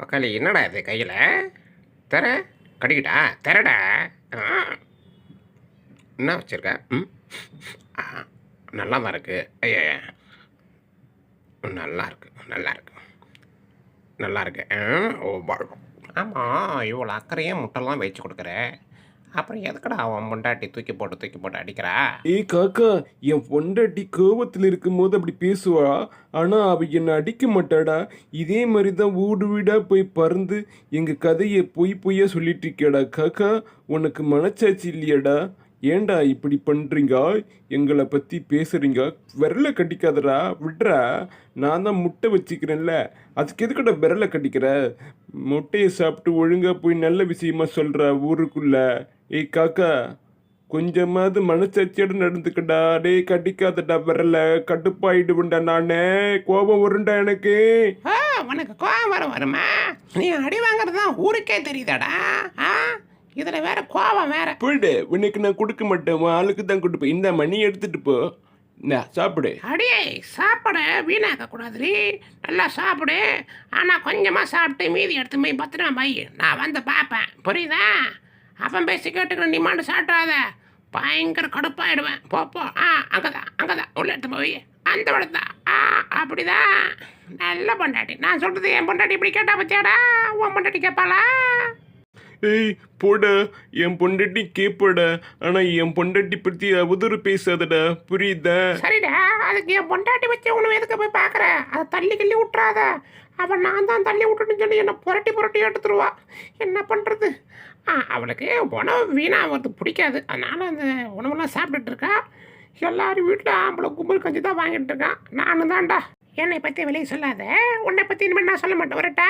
உக்காளி என்னடா இது கையில் தர கடிக்கிட்டா தரடா. ஆ, என்ன வச்சிருக்க? ம் ஆ, நல்லா தான் இருக்கு. ஐயா, நல்லா இருக்கு நல்லா இருக்கு நல்லா இருக்கு. ஓ ஆமாம், இவ்வளோ அக்கறையாக முட்டைலாம் வச்சு கொடுக்குற, அப்புறம் எதுக்கடா அவன் பொண்டாட்டி தூக்கி போட்டு அடிக்கிறா? ஏய் காக்கா, என் பொண்டாட்டி கோவத்தில் இருக்கும்போது அப்படி பேசுவா. ஆனா அவ என்னை அடிக்க மாட்டாடா. இதே மாதிரி தான் வீடு வீடா போய் பறந்து எங்க கதையை பொய்யா சொல்லிட்டு இருக்கியாடா காக்கா. உனக்கு மனச்சாட்சி இல்லையாடா? ஏன்டா இப்படி பண்றீங்க? எங்களை பத்தி பேசுறீங்க? விரல கட்டிக்காதடா, விட்றா. நான் தான் முட்டை வச்சுக்கிறேன்ல, அதுக்கு எதுக்கடா விரல கட்டிக்கிற? முட்டையை சாப்பிட்டு ஒழுங்கா போய் நல்ல விஷயமா சொல்ற ஊருக்குள்ள. ஏய் காக்கா, கொஞ்சமாவது மனசாட்சியோட நடந்துக்கடா. டேய் கடிக்காதடா விரல, கடுப்பாயிடுவேன்டா நானே. கோபம் வரும்டா எனக்கு. ஆ, உனக்கு கோவம் வருமா? நீ அடி வாங்குறது தான் ஊருக்கே தெரியுதாடா. ஆ, இதில் வேற கோவம் வேற. போயிடு, உனக்கு நான் கொடுக்க மாட்டேன், உன் ஆளுக்கு தான் கொடுப்பேன். இந்த மணி எடுத்துட்டு போ, இந்தா சாப்பிடு. அடியே, சாப்பாடு வீணாக்க கூடாதுரி, நல்லா சாப்பிடு. ஆனால் கொஞ்சமாக சாப்பிட்டு மீதி எடுத்து போய் பத்திரமா பை, நான் வந்து பார்ப்பேன், புரியுதா? அவன் பேசி கேட்டுக்கிற நீ மாட்டு சாப்பிட்றாத, பயங்கர கடுப்பாயிடுவேன். போ. அங்கதான் உள்ள எடுத்து போய் அந்த இடத்தான். அப்படிதான் நல்ல பொண்டாட்டி. நான் சொல்கிறது என் பொண்டாட்டி இப்படி கேட்டா பத்தியாடா, உன் பொண்டாட்டி கேட்பாளா? ஏய் போடா, என் பொண்டாட்டி கேப்படா. ஆனா என் பொண்டாட்டி பத்தி அவதூறு பேசாதடா, புரியுதா? சரிடா, அதுக்கு என் பொண்டாட்டி வச்சு உனக்கு எதுக்கு போய் பார்க்குற? அதை தள்ளி விட்டுறாத. அவன் நான் தான் தள்ளி விட்டுன்னு சொல்லி என்னை புரட்டி எடுத்துருவா. என்ன பண்ணுறது? அவளுக்கு உணவு வீணாகிறது பிடிக்காது, அதனால் அந்த உணவெல்லாம் சாப்பிட்டுட்டு இருக்கா. எல்லாரும் வீட்டில் ஆம்பளை கும்பல் கஞ்சி தான் வாங்கிட்டு இருக்கான். நானும் தான்டா. என்னை பற்றி வெளியே சொல்லாத, உன்னை பற்றி இனிமேல் நான் சொல்ல மாட்டேன், வரட்டா?